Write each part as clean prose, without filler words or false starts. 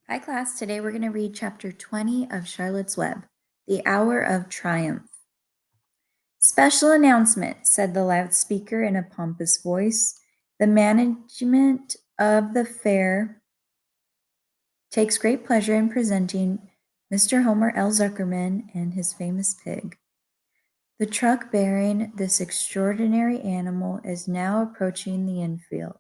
Hi, class. Today we're going to read chapter 20 of Charlotte's Web, The Hour of Triumph. Special announcement, said the loudspeaker in a pompous voice. The management of the fair takes great pleasure in presenting Mr. Homer L. Zuckerman and his famous pig. The truck bearing this extraordinary animal is now approaching the infield.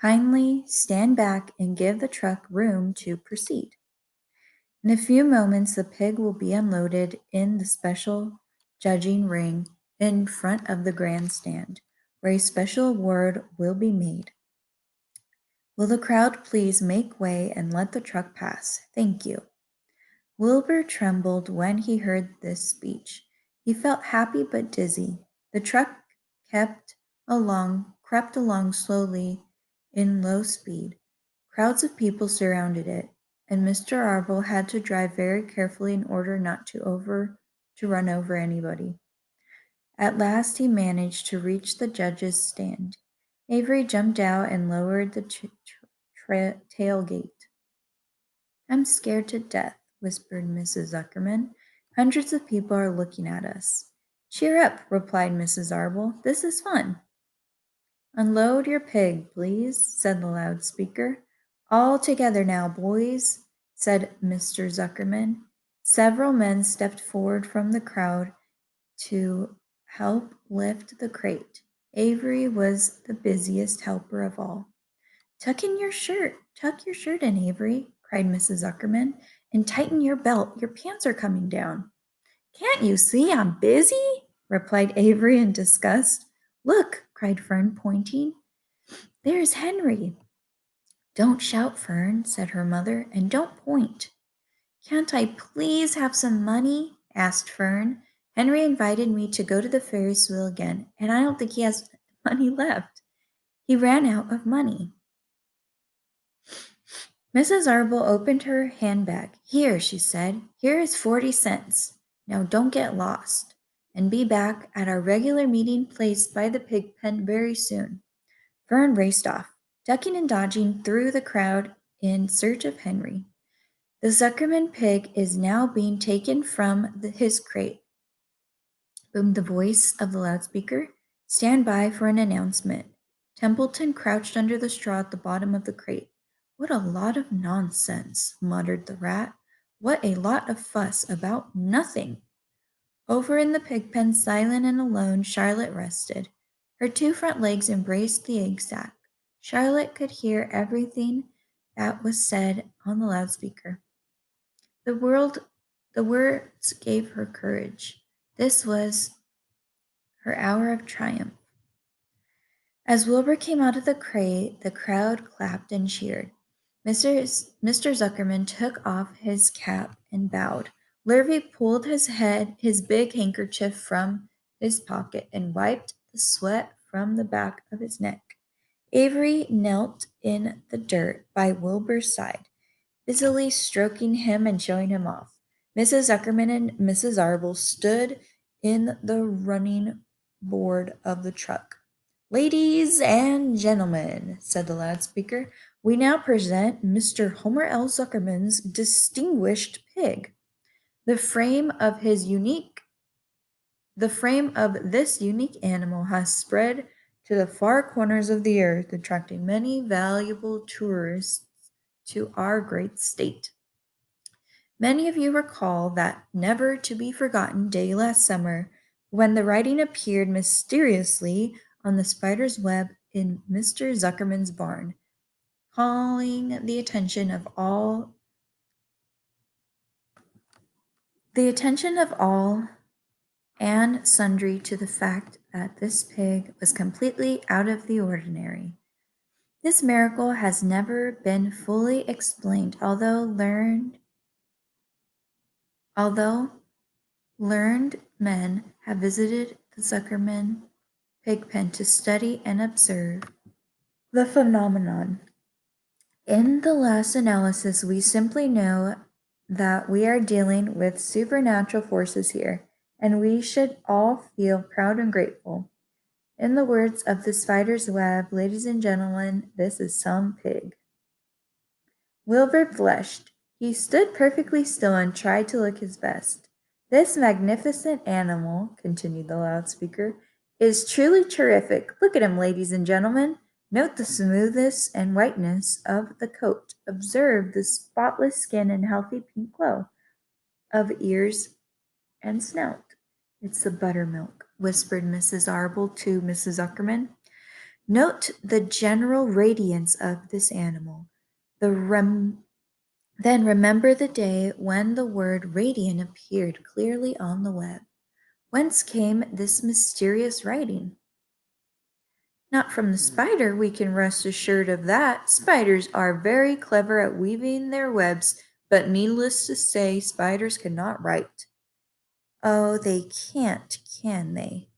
Kindly stand back and give the truck room to proceed. In a few moments, the pig will be unloaded in the special judging ring in front of the grandstand, where a special award will be made. Will the crowd please make way and let the truck pass? Thank you. Wilbur trembled when he heard this speech. He felt happy but dizzy. The truck crept along slowly in low speed. Crowds of people surrounded it, and Mr. Arble had to drive very carefully in order not to run over anybody. At last he managed to reach the judge's stand. Avery jumped out and lowered the tailgate. I'm scared to death, whispered Mrs. Zuckerman. Hundreds of people are looking at us. Cheer up, replied Mrs. Arble. This is fun. Unload your pig, please, said the loudspeaker. All together now, boys, said Mr. Zuckerman. Several men stepped forward from the crowd to help lift the crate. Avery was the busiest helper of all. Tuck your shirt in, Avery, cried Mrs. Zuckerman, and tighten your belt. Your pants are coming down. Can't you see I'm busy? Replied Avery in disgust. Look, cried Fern, pointing. There's Henry. Don't shout, Fern, said her mother, and don't point. Can't I please have some money? Asked Fern. Henry invited me to go to the Ferris wheel again, and I don't think he has money left. He ran out of money. Mrs. Arble opened her handbag. Here, she said, here is 40 cents. Now don't get lost, and be back at our regular meeting place by the pig pen very soon. Fern raced off, ducking and dodging through the crowd in search of Henry. The Zuckerman pig is now being taken from his crate, boomed the voice of the loudspeaker. Stand by for an announcement. Templeton crouched under the straw at the bottom of the crate. What a lot of nonsense, muttered the rat. What a lot of fuss about nothing. Over in the pig pen, silent and alone, Charlotte rested. Her two front legs embraced the egg sack. Charlotte could hear everything that was said on the loudspeaker. The words gave her courage. This was her hour of triumph. As Wilbur came out of the crate, the crowd clapped and cheered. Mr. Zuckerman took off his cap and bowed. Lurvy pulled his big handkerchief from his pocket and wiped the sweat from the back of his neck. Avery knelt in the dirt by Wilbur's side, busily stroking him and showing him off. Mrs. Zuckerman and Mrs. Arble stood in the running board of the truck. Ladies and gentlemen, said the loudspeaker, we now present Mr. Homer L. Zuckerman's distinguished pig. The frame of this unique animal has spread to the far corners of the earth, attracting many valuable tourists to our great state. Many of you recall that never to be forgotten day last summer when the writing appeared mysteriously on the spider's web in Mr. Zuckerman's barn, calling the attention of all and sundry to the fact that this pig was completely out of the ordinary. This miracle has never been fully explained, although learned men have visited the Zuckerman pig pen to study and observe the phenomenon. In the last analysis, we simply know that we are dealing with supernatural forces here, and we should all feel proud and grateful. In the words of the spider's web, ladies and gentlemen, this is some pig. Wilbur blushed. He stood perfectly still and tried to look his best. This magnificent animal, continued the loudspeaker, is truly terrific. Look at him, ladies and gentlemen. Note the smoothness and whiteness of the coat. Observe the spotless skin and healthy pink glow of ears and snout. It's the buttermilk, whispered Mrs. Arble to Mrs. Zuckerman. Note the general radiance of this animal. Then remember the day when the word radiant appeared clearly on the web. Whence came this mysterious writing? Not from the spider, we can rest assured of that. Spiders are very clever at weaving their webs, but needless to say, spiders cannot write. Oh, they can't, can they?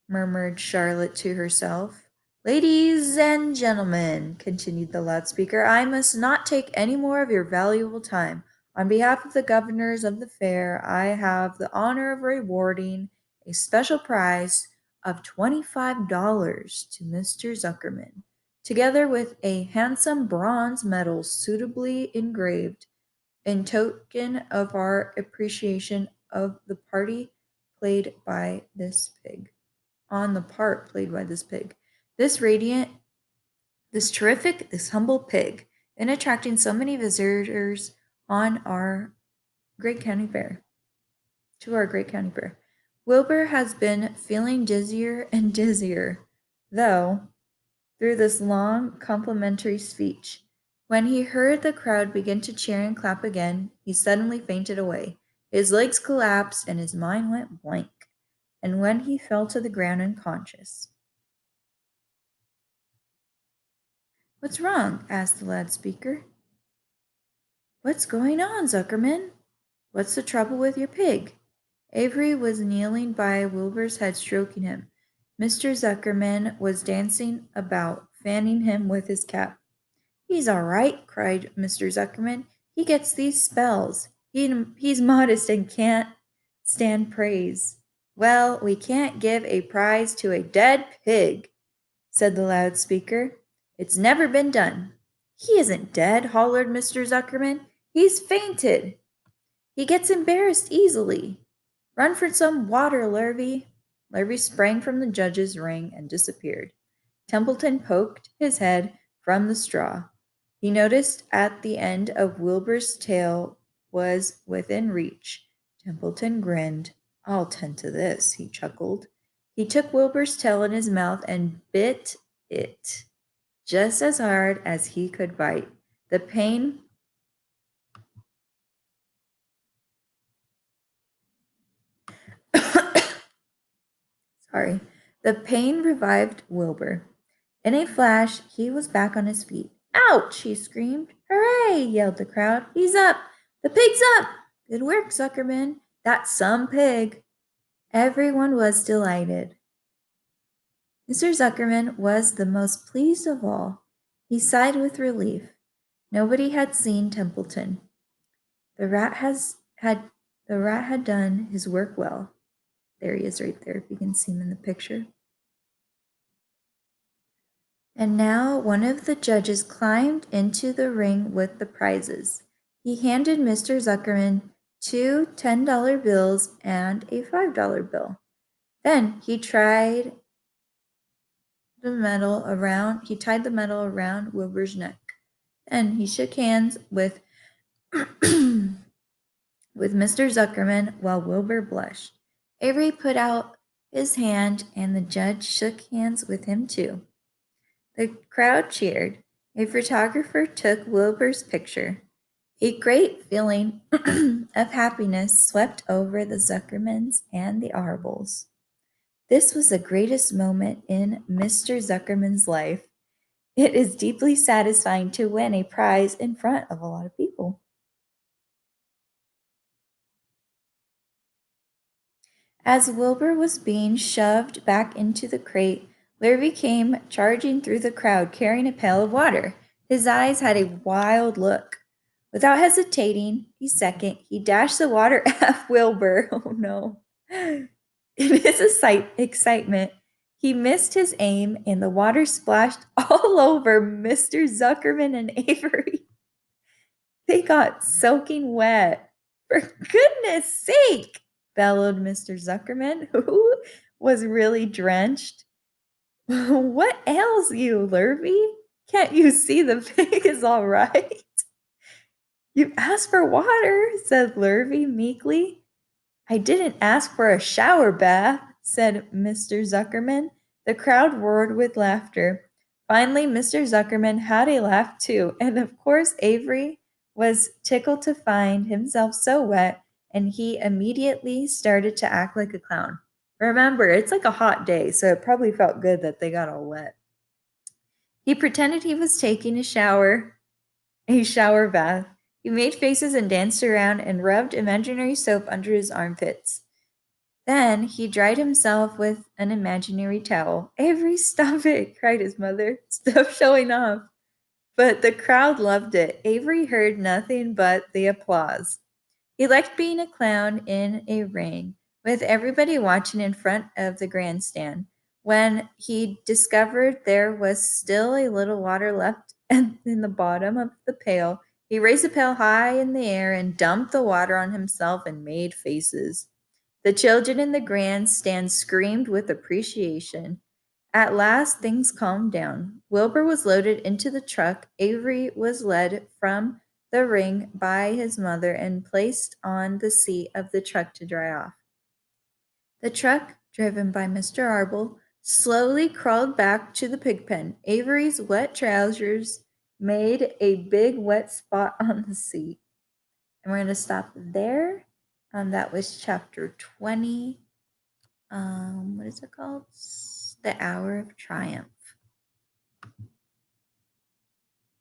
Murmured Charlotte to herself. Ladies and gentlemen, continued the loudspeaker, I must not take any more of your valuable time. On behalf of the governors of the fair, I have the honor of rewarding a special prize of $25 to Mr. Zuckerman, together with a handsome bronze medal suitably engraved in token of our appreciation of the party played by this pig. On the part played by this pig. This radiant, this terrific, this humble pig, in attracting so many visitors on our great county fair, to our great county fair. Wilbur has been feeling dizzier and dizzier, though, through this long complimentary speech. When he heard the crowd begin to cheer and clap again, he suddenly fainted away. His legs collapsed and his mind went blank, and when he fell to the ground unconscious. What's wrong? Asked the loudspeaker. What's going on, Zuckerman? What's the trouble with your pig? Avery was kneeling by Wilbur's head, stroking him. Mr. Zuckerman was dancing about, fanning him with his cap. He's all right, cried Mr. Zuckerman. He gets these spells. He's modest and can't stand praise. Well, we can't give a prize to a dead pig, said the loudspeaker. It's never been done. He isn't dead, hollered Mr. Zuckerman. He's fainted. He gets embarrassed easily. Run for some water, Lurvy. Lurvy sprang from the judge's ring and disappeared. Templeton poked his head from the straw. He noticed at the end of Wilbur's tail was within reach. Templeton grinned. I'll tend to this, he chuckled. He took Wilbur's tail in his mouth and bit it just as hard as he could bite. The pain The pain revived Wilbur. In a flash, he was back on his feet. Ouch! He screamed. Hooray! Yelled the crowd. He's up! The pig's up! Good work, Zuckerman. That's some pig. Everyone was delighted. Mr. Zuckerman was the most pleased of all. He sighed with relief. Nobody had seen Templeton. The rat had done his work well. There he is right there, if you can see him in the picture. And now one of the judges climbed into the ring with the prizes. He handed Mr. Zuckerman two $10 bills and a $5 bill. Then he tied the medal around Wilbur's neck. Then he shook hands with with Mr. Zuckerman while Wilbur blushed. Avery put out his hand and the judge shook hands with him too. The crowd cheered. A photographer took Wilbur's picture. A great feeling of happiness swept over the Zuckermans and the Arbles. This was the greatest moment in Mr. Zuckerman's life. It is deeply satisfying to win a prize in front of a lot of people. As Wilbur was being shoved back into the crate, Larry came charging through the crowd carrying a pail of water. His eyes had a wild look. Without hesitating a second, he dashed the water at Wilbur. Oh no. In his excitement, he missed his aim and the water splashed all over Mr. Zuckerman and Avery. They got soaking wet. For goodness sake, bellowed Mr. Zuckerman, who was really drenched. What ails you, Lurvy? Can't you see the pig is all right? You asked for water, said Lurvy meekly. I didn't ask for a shower bath, said Mr. Zuckerman. The crowd roared with laughter. Finally, Mr. Zuckerman had a laugh too, and of course, Avery was tickled to find himself so wet, and he immediately started to act like a clown. Remember, it's like a hot day, so it probably felt good that they got all wet. He pretended he was taking a shower bath. He made faces and danced around and rubbed imaginary soap under his armpits. Then he dried himself with an imaginary towel. Avery, stop it, cried his mother. Stop showing off. But the crowd loved it. Avery heard nothing but the applause. He liked being a clown in a ring, with everybody watching in front of the grandstand. When he discovered there was still a little water left in the bottom of the pail, he raised the pail high in the air and dumped the water on himself and made faces. The children in the grandstand screamed with appreciation. At last, things calmed down. Wilbur was loaded into the truck. Avery was led from the ring by his mother and placed on the seat of the truck to dry off. The truck, driven by Mr. Arble, slowly crawled back to the pig pen. Avery's wet trousers made a big wet spot on the seat. And we're going to stop there. That was chapter 20. What is it called? The Hour of Triumph.